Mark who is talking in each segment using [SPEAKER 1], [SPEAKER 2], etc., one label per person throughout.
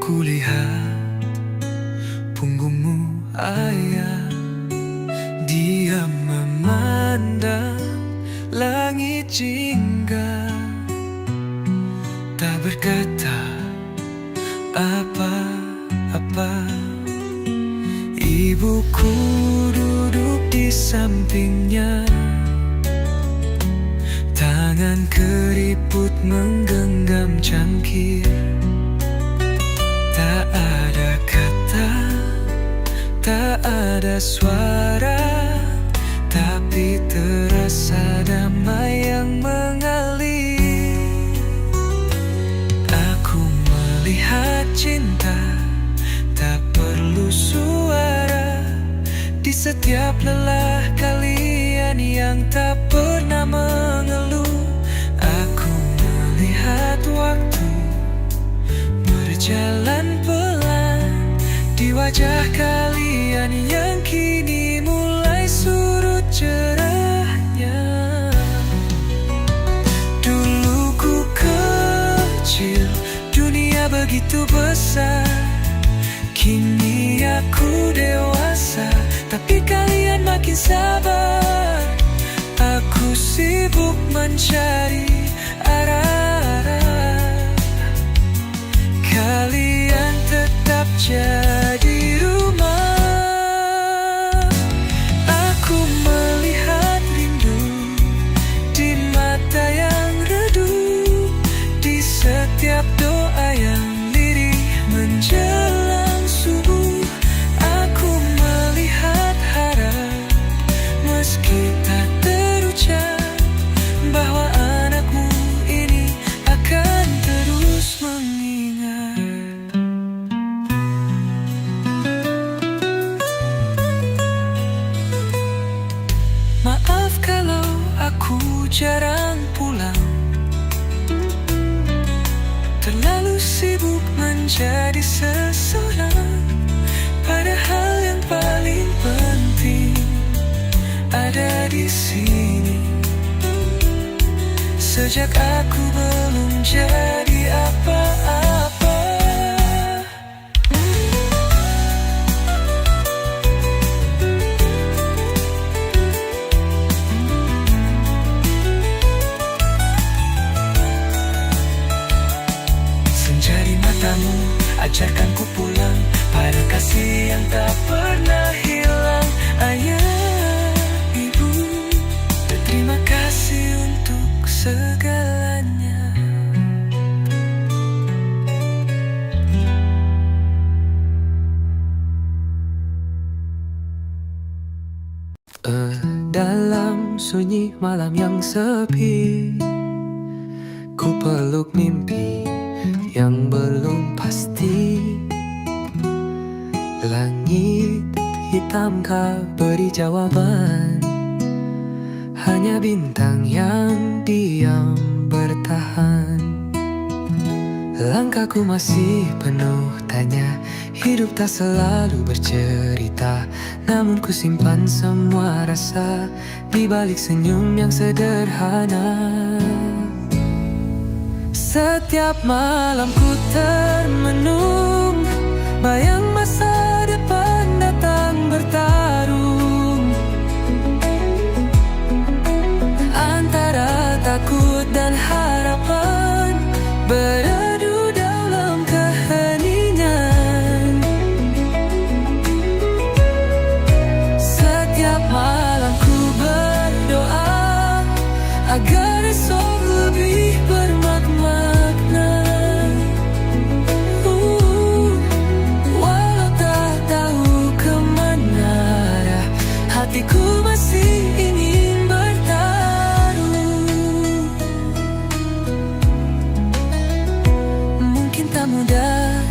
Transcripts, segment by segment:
[SPEAKER 1] Kulihat punggungmu ayah, dia memandang langit jingga, tak berkata apa-apa. Ibuku duduk di sampingnya, tangan keriput menggenggam cangkir. Tak ada kata, tak ada suara, tapi terasa damai yang mengalir. Aku melihat cinta, tak perlu suara, di setiap lelah kalian yang tak pernah mengeluh. Aku melihat waktu berjalan pelan di wajah kalian yang kini mulai surut cerahnya. Dulu ku kecil, dunia begitu besar, kini aku dewasa, tapi kalian makin sabar. Aku sibuk mencari arah-arah, kalian tetap jadi rumah. Aku melihat rindu di mata yang redup, di setiap doa yang lirih menjelang subuh. Aku melihat harap, meski tak terucap, bahwa anakmu ini akan terus mengingat. Maaf kalau aku jarang pulang, terlalu sibuk menjadi seseorang, padahal yang paling penting ada di sini. Sejak aku belum jadi apa-apa, senja di matamu ajarkan ku pulang pada kasih yang tak pernah hilang. Ayah, ibu, terima kasih untuk segalanya. Dalam sunyi malam yang sepi, ku peluk mimpi yang belum pasti. Langit hitamkah beri jawaban, hanya bintang yang diam bertahan. Langkahku masih penuh tanya, hidup tak selalu bercerita, namun ku simpan semua rasa di balik senyum yang sederhana. Setiap malam ku termenung, bayang masa depan datang bertarung antara takut dan harapan, beradu dalam keheningan. Setiap malam ku berdoa agar esok lebih bermakna. Walau tak tahu kemana arah, hatiku masih ingin bertaruh. Mungkin tak mudah,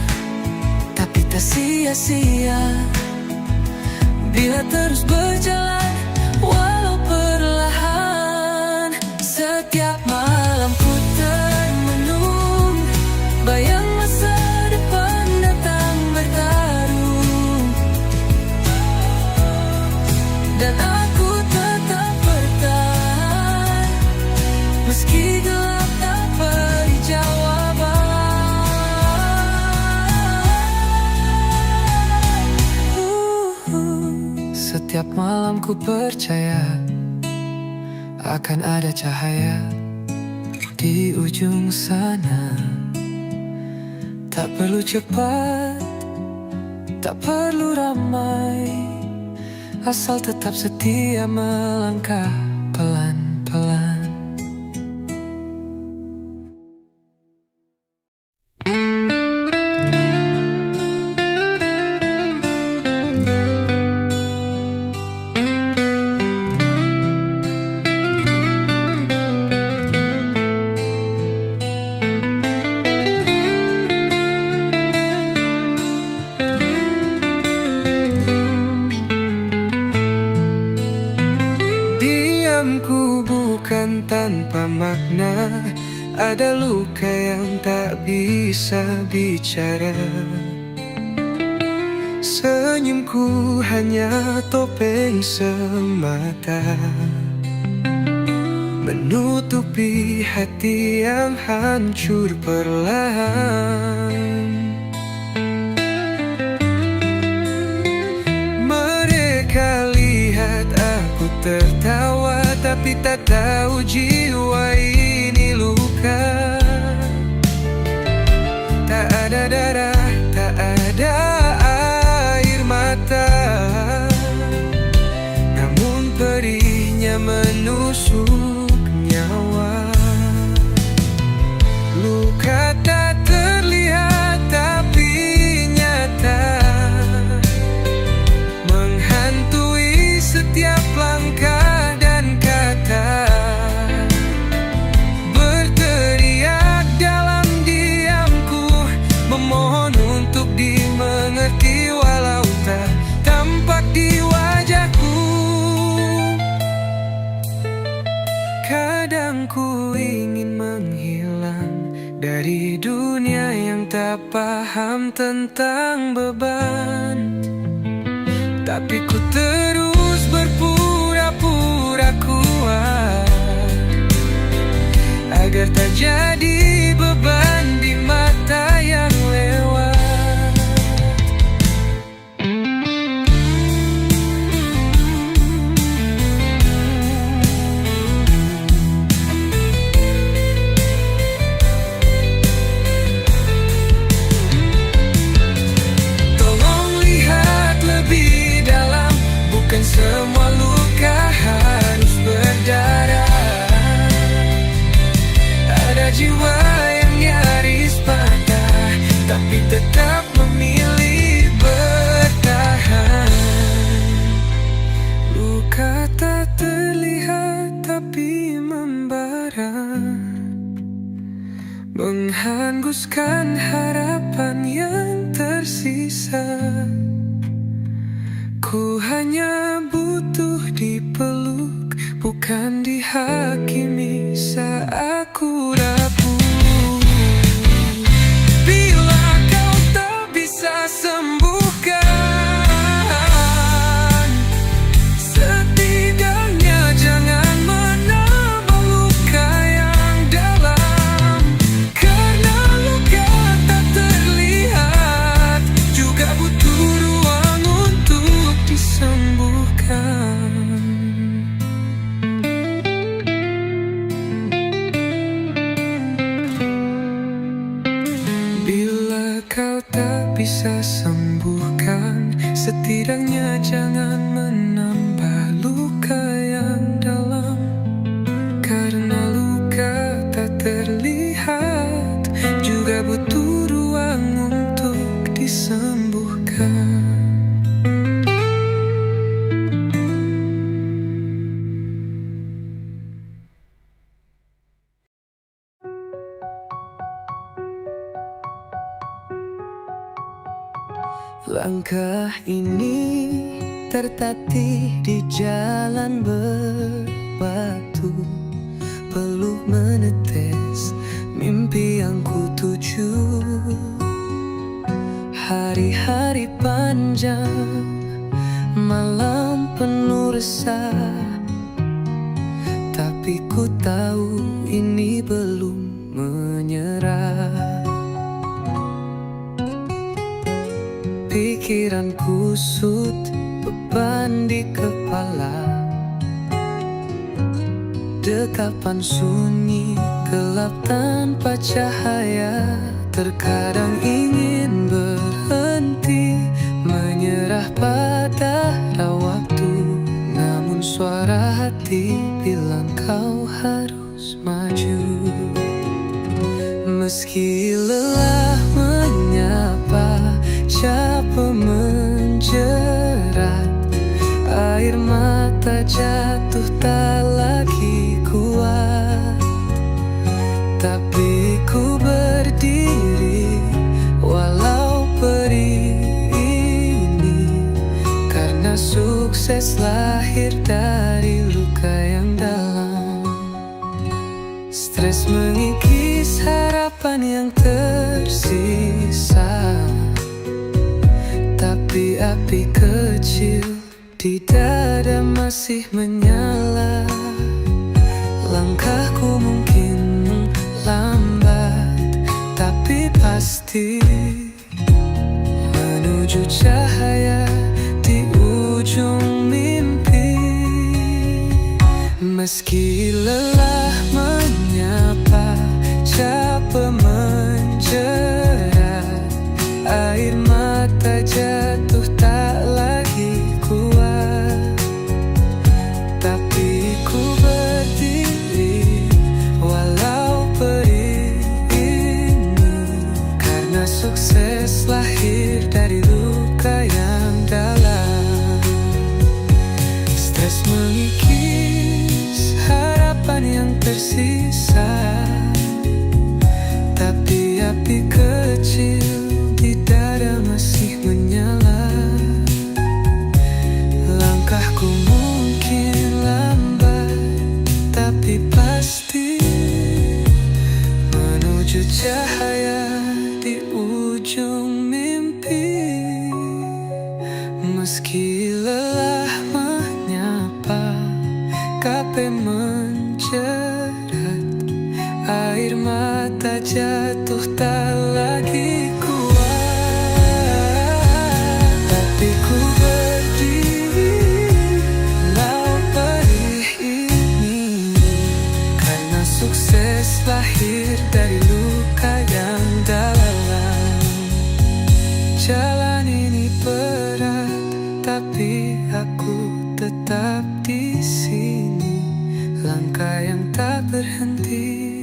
[SPEAKER 1] tapi tak sia-sia bila terus berjalan walau perlahan. Setiap malam ku termenung, bayang masa depan datang bertarung, dan aku tetap bertahan meski gelap tak beri jawaban. Setiap malam ku percaya akan ada cahaya di ujung sana. Tak perlu cepat, tak perlu ramai, asal tetap setia melangkah pelan-pelan. Diamku bukan tanpa makna, ada luka yang tak bisa bicara. Senyumku hanya topeng semata, menutupi hati yang hancur perlahan. Mereka lihat aku tertawa, tapi tak tahu jiwa ini luka. Tak ada darah, tak ada air mata, namun perihnya menusuk nyawa. Luka tak terlihat tapi nyata, menghantui setiap langkah dan kata. Berteriak dalam diamku, memohon untuk dimengerti, walau tak tampak di wajahku. Kadang ku ingin menghilang dari dunia yang tak paham tentang beban, tapi ku terus berpura-pura kuat agar tak jadi beban di mata yang lewat. Tolong lihat lebih dalam, bukan semua luka harus berdarah. Ada jiwa yang nyaris patah, tapi tetap memilih bertahan. Luka tak terlihat tapi membara, menghanguskan harapan yang tersisa. Ku hanya butuh dipeluk, bukan dihakimi saat aku rapuh. Bila kau tak bisa sembuhkan, setidaknya jangan menambah luka yang dalam. Karena luka tak terlihat juga butuh ruang untuk disembuhkan. Bila kau tak bisa sembuhkan, setidaknya jangan menambah luka yang dalam. Karena luka tak terlihat juga butuh ruang untuk disembuhkan. Langkah ini tertatih di jalan berbatu, peluh menetes mimpi yang ku tuju. Hari-hari panjang, malam penuh resah, tapi ku tahu ini belum menyerah. pikiran kusut, beban di kepala. Dekapan sunyi, gelap tanpa cahaya. Terkadang ingin berhenti, menyerah pada waktu. Namun suara hati bilang kau harus maju. Meski lelah menyapa, capek menjerat, air mata jatuh tak lagi kuat. Tapi ku berdiri walau perih ini, karena sukses lahir dari luka yang dalam. Stres mengikis harapan yang tersisa, tapi api kecil di dada masih menyala. Langkahku mungkin lambat, tapi pasti menuju cahaya di ujung mimpi. Meski lelah menyapa, capek menjerat, air mata jatuh tak lagi kuat. Tapi ku berdiri walau perih ini, karena sukses lahir dari luka yang dalam. Stres mengikis harapan yang tersisa, tapi api kecil di dada masih menyala. Langkahku mungkin lambat, tapi pasti menuju cahaya di ujung mimpi. Meski lelah menyapa, capek menjerat, air mata jatuh tak lagi kuat. Tapi ku berdiri walau perih ini, karena sukses lahir dari luka yang dalam. Jalan ini berat, tapi aku tetap di sini. Langkah yang tak berhenti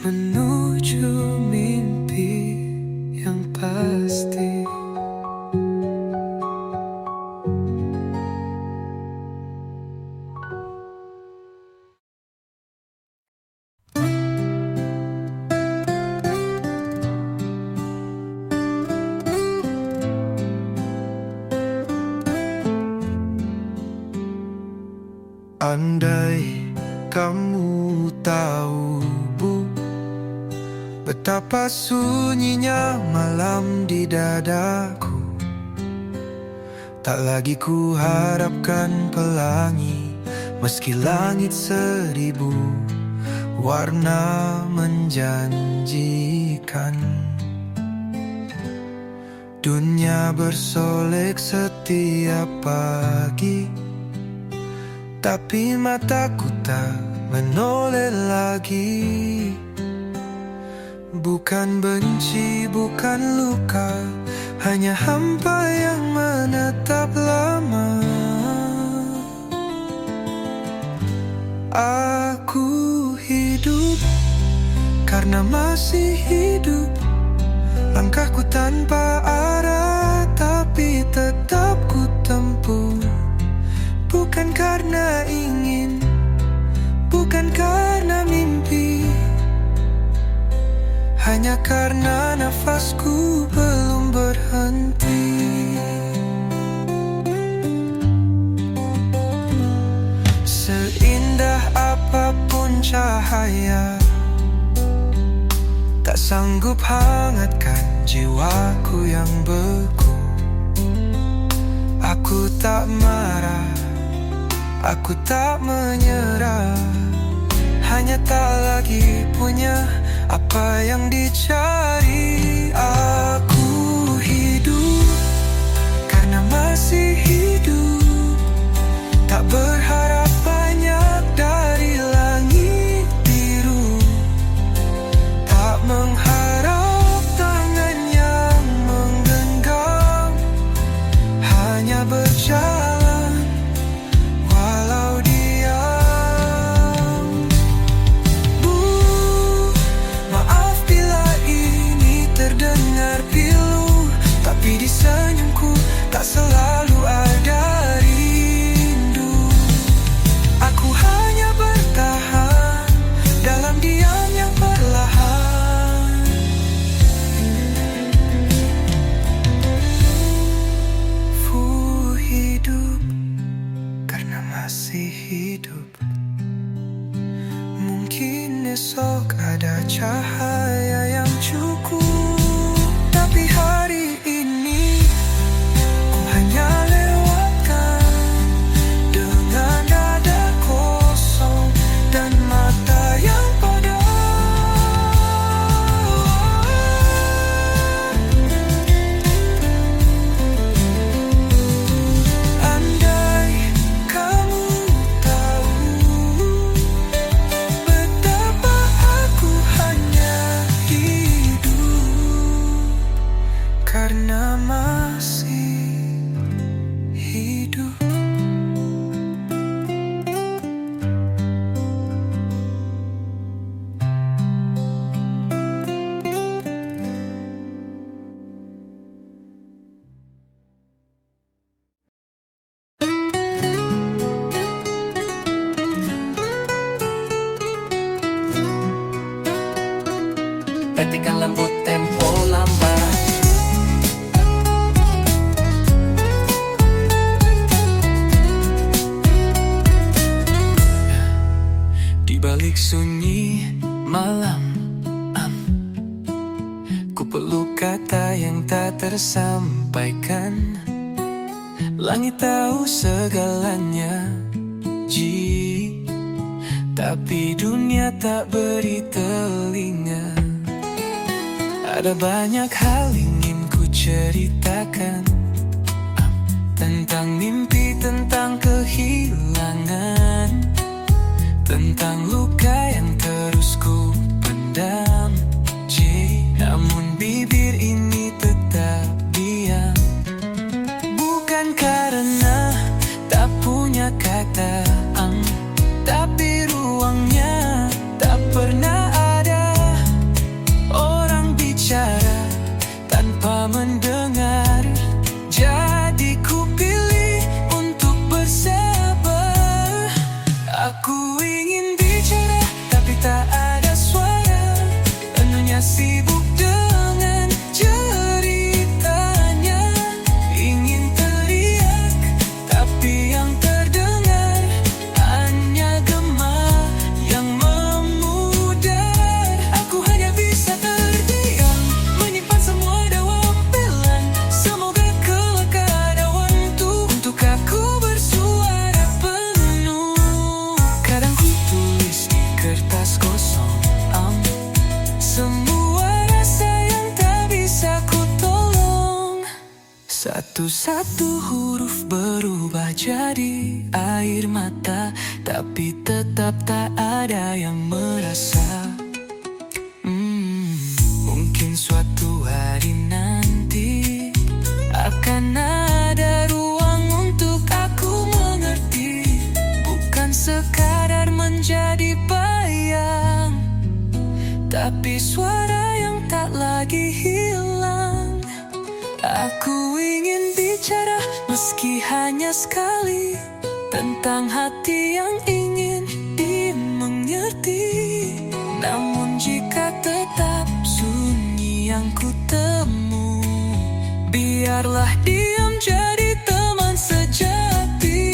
[SPEAKER 1] menuju mimpi yang pasti.
[SPEAKER 2] Andai kamu tahu, Bu, betapa sunyinya malam di dadaku. Tak lagi ku harapkan pelangi, meski langit seribu warna menjanjikan. Dunia bersolek setiap pagi, tapi mataku tak menoleh lagi. Bukan benci, bukan luka, hanya hampa yang menetap lama. Aku hidup karena masih hidup. Langkahku tanpa arah, tapi tetap ku tempuh. Bukan karena ingin, bukan karena mimpi, hanya karena nafasku belum berhenti. Seindah apapun cahaya, tak sanggup hangatkan jiwaku yang beku. Aku tak marah, aku tak menyerah, hanya tak lagi punya apa yang dicari. Aku hidup senyumku tak selalu ada rindu. Aku hanya bertahan dalam diam yang perlahan. Hidup karena masih hidup. Mungkin esok ada cahaya yang cukup, tapi hari ini ku hanya lewatkan dengan dada kosong dan mata yang padam. Andai kamu tahu betapa aku hanya hidup karena masih hidup.
[SPEAKER 1] Petikan lembut tempo lambat. Di balik sunyi malam, ku peluk kata yang tak tersampaikan. Langit tahu segalanya, tapi dunia tak beri telinga. Ada banyak hal ingin ku ceritakan, tentang mimpi, tentang kehilangan, tentang luka yang terus ku pendam. Namun bibir ini tetap diam. Bukan karena tak punya kata, tapi ruangnya tak pernah ada. Orang bicara tanpa mendengar, jadi ku pilih untuk bersabar. Aku ingin bicara tapi tak ada suara, hanya sibuk dengan ceritanya. Ingin teriak tapi yang terdengar hanya gema yang memudar. Aku hanya bisa terdiam, menyimpan semua dawa pelan. Semoga kelak ada waktu untuk aku bersuara penuh. Kadang ku tulis di kertas kosong, semua rasa yang tak bisa ku tolong. Satu-satu huruf berubah jadi air mata, tapi tetap tak ada yang merasa. Mungkin suatu hari nanti akan ada ruang untuk aku mengerti, bukan sekadar menjadi bayang, tapi suara yang tak lagi hilang. Aku ingin bicara meski hanya sekali, tentang hati yang ingin dimengerti. Namun jika tetap sunyi yang ku temu, biarlah diam jadi teman sejati.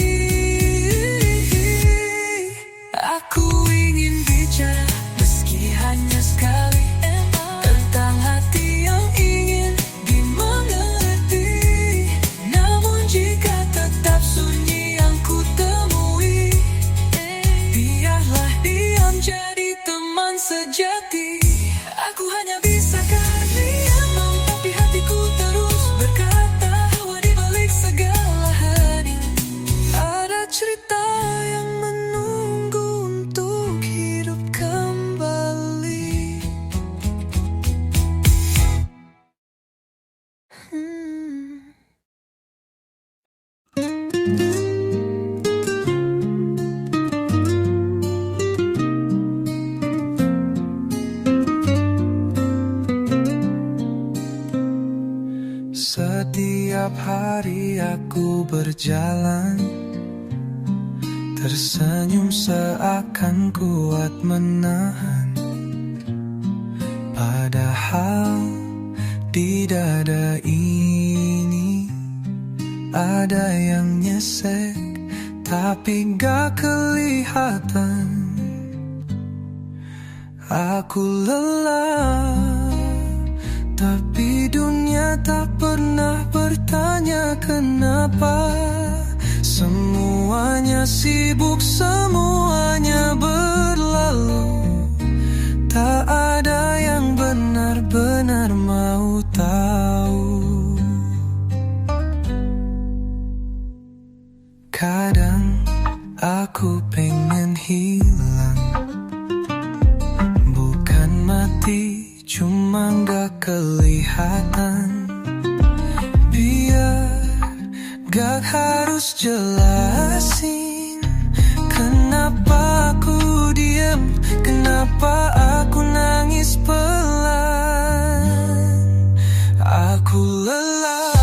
[SPEAKER 1] Aku ingin bicara meski hanya sekali, tentang hati yang ingin dimengerti. Namun jika tetap sunyi yang ku temui, biarlah diam jadi teman sejati. Aku hanya bisa diam, tapi hatiku terus berkata,
[SPEAKER 2] Setiap hari aku berjalan, tersenyum seakan kuat menahan. Padahal di dada ini ada yang nyesek, tapi gak kelihatan. Aku lelah, tapi dunia tak pernah bertanya kenapa. Semuanya sibuk, semuanya berlalu. Tak ada yang benar-benar mau tahu. Kadang aku pengen hilang, bukan mati, cuma gak kelihatan. Biar gak harus jelasin kenapa aku diam, kenapa aku nangis pelan. Aku lelah,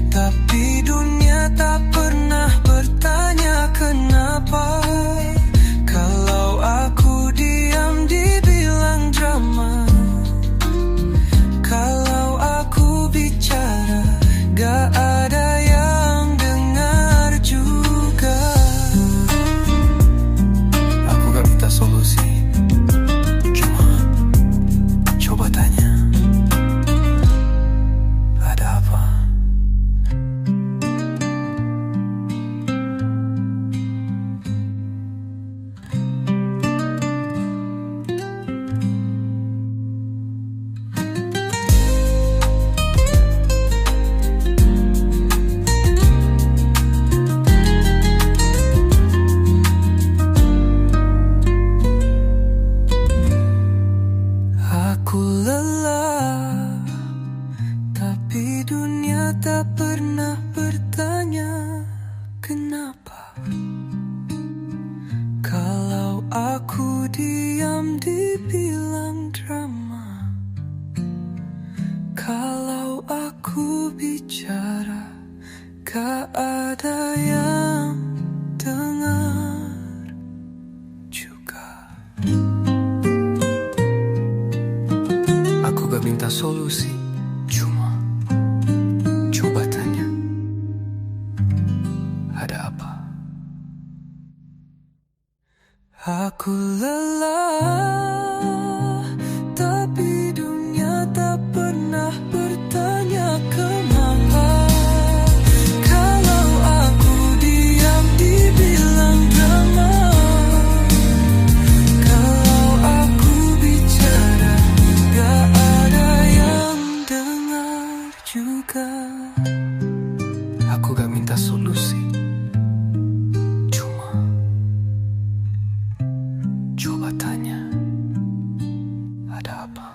[SPEAKER 2] tapi dunia tak pernah bertanya kenapa. Kalau aku diam dibilang drama, kalau aku bicara gak ada yang dengar juga. Aku gak minta solusi, cuma coba tanya, ada apa? Aku lelah, tapi dunia tak pernah bertanya kenapa. Kalau aku diam dibilang drama, kalau aku bicara gak ada yang dengar juga. Aku gak minta solusi, cuma coba tanya, ada apa? Aku lelah, tapi dunia tak pernah bertanya kenapa. Kalau aku diam dibilang drama, kalau aku bicara gak ada yang dengar juga. Aku gak minta solusi, cuma coba tanya, ada apa?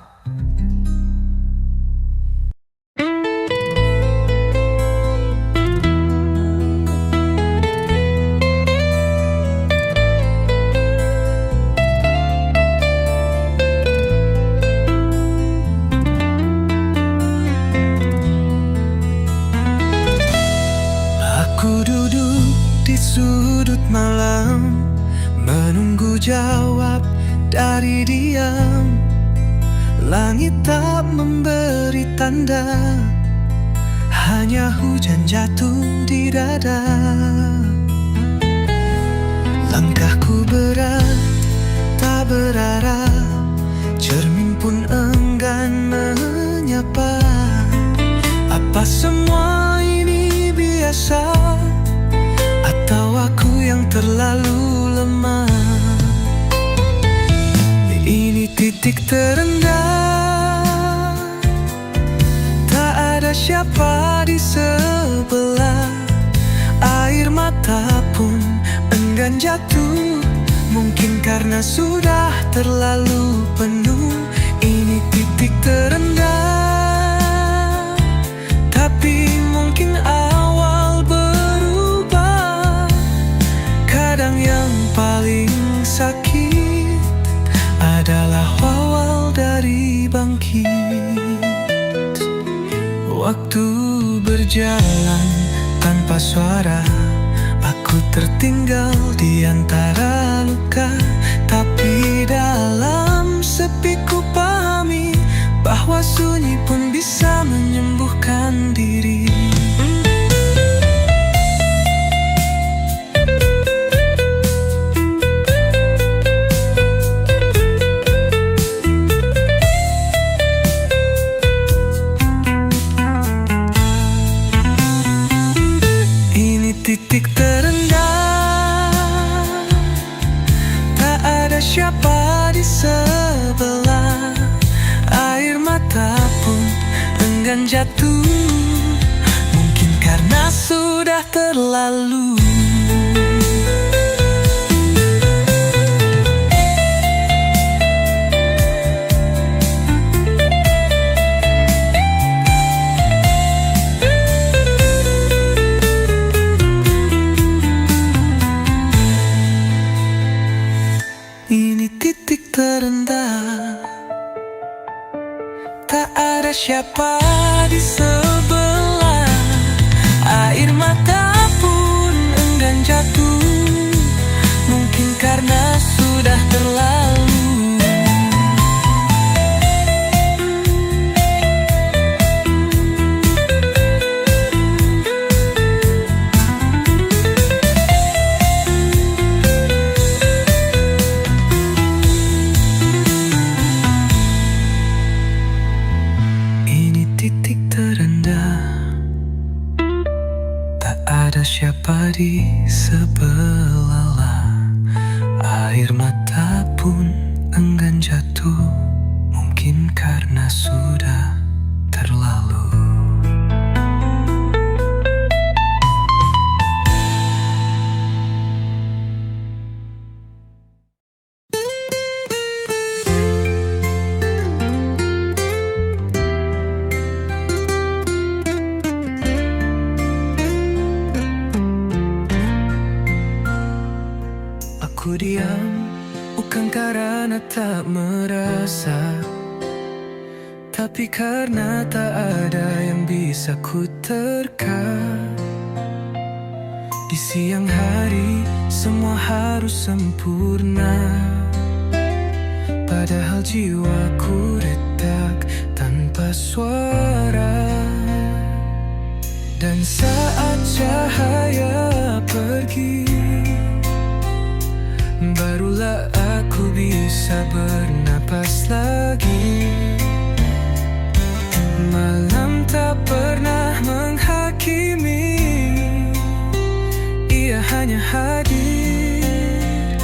[SPEAKER 2] Aku duduk di sudut malam, menunggu jawab dari diam. Langit tak memberi tanda, hanya hujan jatuh di dada. Langkahku berat, tak berarah, cermin pun enggan menyapa. Apa semua ini biasa, atau aku yang terlalu lemah? Ini titik terendah, tak ada siapa di sebelah. Air mata pun enggan jatuh, mungkin karena sudah terlalu penuh. Ini titik terendah, tapi mungkin awal berubah. Kadang yang paling sakit adalah awal dari bangkit. Waktu berjalan tanpa suara. Aku tertinggal di antara luka, tapi dalam sepi ku pahami bahwa sunyi pun bisa menyembuhkan diri. Titik terendah, tak ada siapa di sebelah. Air mata pun enggan jatuh, mungkin karena sudah terlalu. Ini titik terendah, tak ada siapa di sebelah. Air mata pun enggan jatuh, mungkin karena sudah terlalu. Titik terendah, tak ada siapa di sebelah. Air mata pun enggan jatuh, mungkin karena sudah terlalu. Aku diam, bukan karena tak merasa, tapi karena tak ada yang bisa ku terka. Di siang hari semua harus sempurna, padahal jiwaku retak tanpa suara. Dan saat cahaya pergi, barulah aku bisa bernapas lagi. Malam tak pernah menghakimi, ia hanya hadir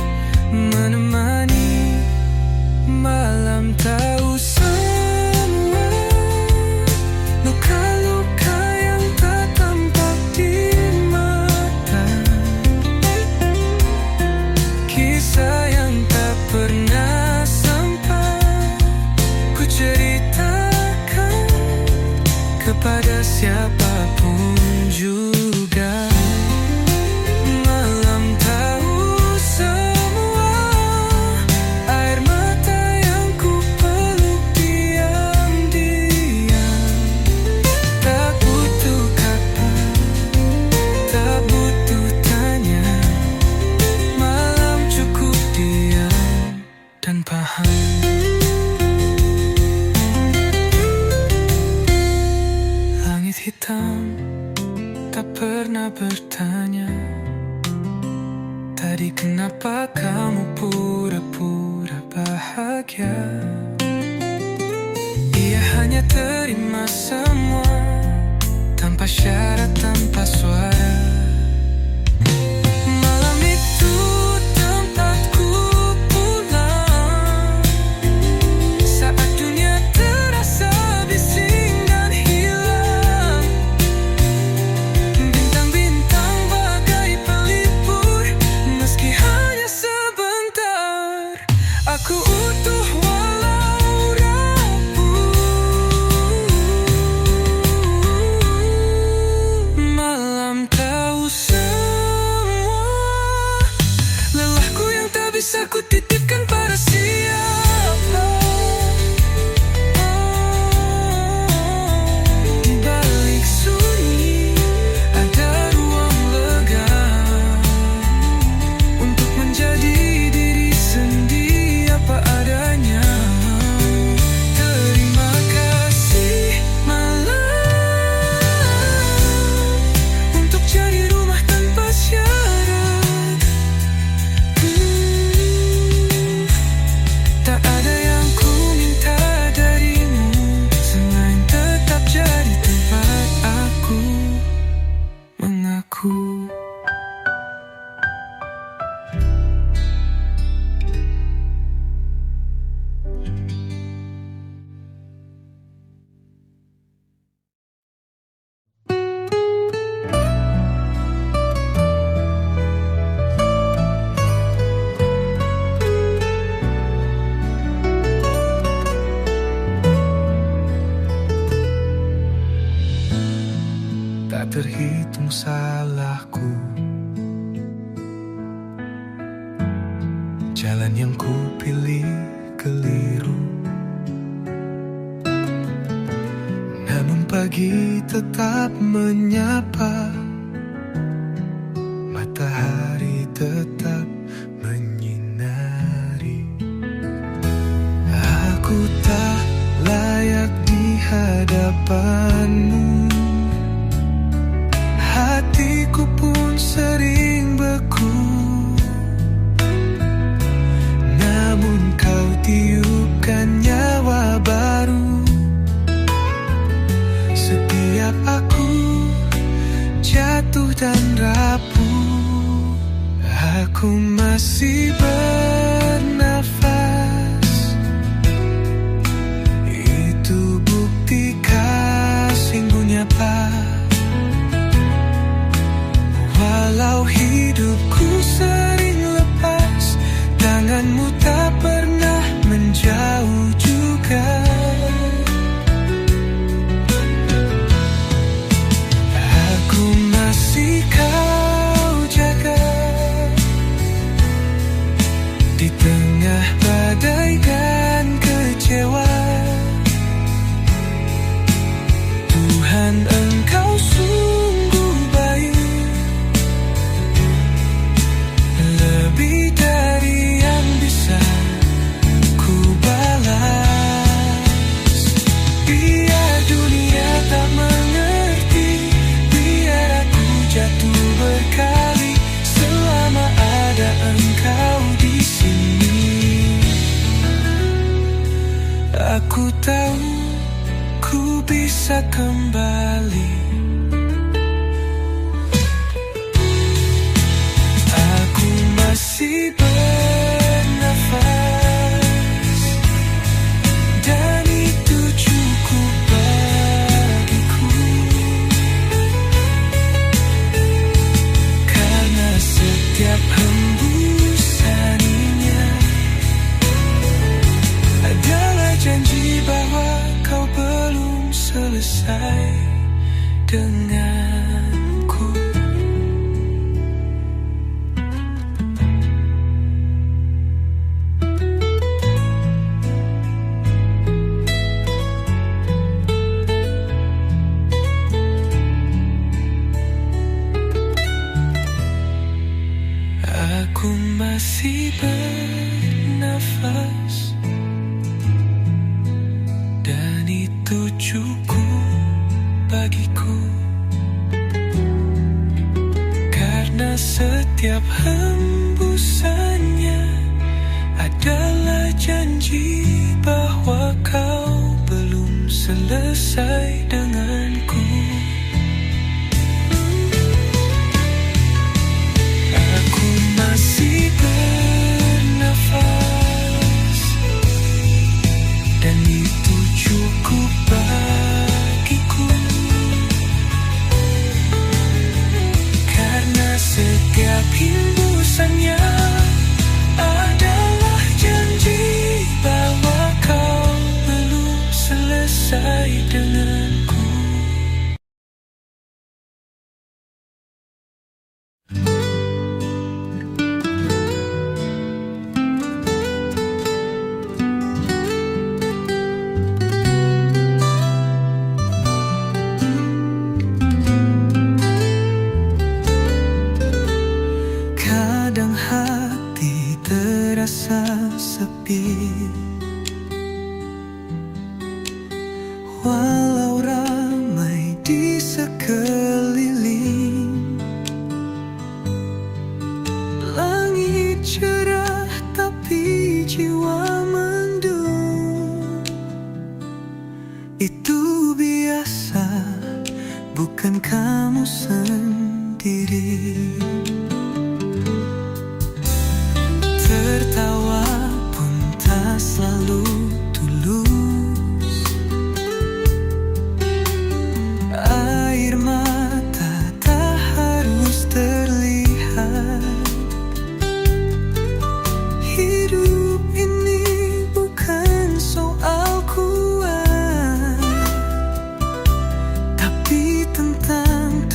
[SPEAKER 2] menemani. Malam tahu semua luka-luka yang tak tampak di mata, kisah yang tak pernah sempat ku ceritakan kepada siapapun juga. Malam tahu semua air mata yang ku peluk diam-diam. Tak butuh kata, tak butuh tanya, malam cukup diam dan paham. Langit hitam tak pernah bertanya, tadi kenapa kamu pura-pura bahagia. Ia hanya terima semua tanpa syarat, tanpa suara. Malam itu tempatku pulang, saat dunia terasa bising dan hilang. Bintang-bintang bagai pelipur, meski hanya sebentar. Aku utuh walau rapuh. terhitung salahku. Jalan yang ku pilih keliru, namun pagi tetap menyapa, matahari tetap menyinari. Aku tak layak di hadapanmu, hatiku pun sering beku, namun kau tiupkan nyawa baru. Setiap aku jatuh dan rapuh, aku masih bernafas. Itu bukti kasihmu nyata. Walau hidupku sering lepas, tanganmu tak pernah menjauh juga. Aku masih kau jaga di tengah badai dan kecewa. Tuhan, Engkau sungguh baik, lebih dari yang bisa ku balas. Biar dunia tak mengerti, biar aku jatuh berkali, selama ada Engkau di sini. Aku tahu ku bisa kembali. Aku masih bernafas, dan itu cukup bagiku. Karena setiap hembusannya adalah janji bahwa kau belum selesai denganku. Aku masih bernafas, dan itu cukup bagiku. Karena setiap hembusannya adalah janji bahwa kau belum selesai denganku. Aku masih bernafas, dan itu cukup bagiku. Karena setiap hembusannya adalah janji bahwa kau belum selesai denganku. Kadang hati terasa sepi, walau ramai di sekeliling. Langit cerah tapi jiwa mendung. Itu biasa, bukan kamu sendiri. Tertawa pun tak selalu tulus, air mata tak harus terlihat. Hidup ini bukan soal kuat, tapi tentang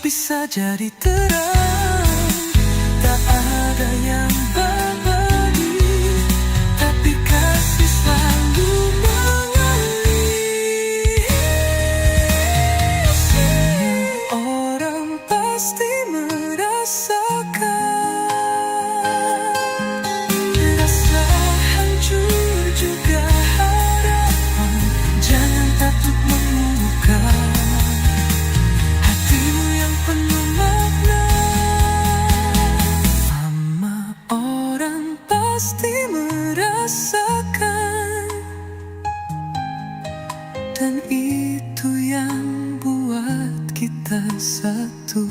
[SPEAKER 2] bisa jadi terang. Tak ada yang berbagi, tapi kasih selalu mengalir. Semua orang pasti merasakan rasa hancur juga harapan. Jangan takut membuka hatimu yang penuh makna. Semua orang pasti merasakan, dan itu yang buat kita satu.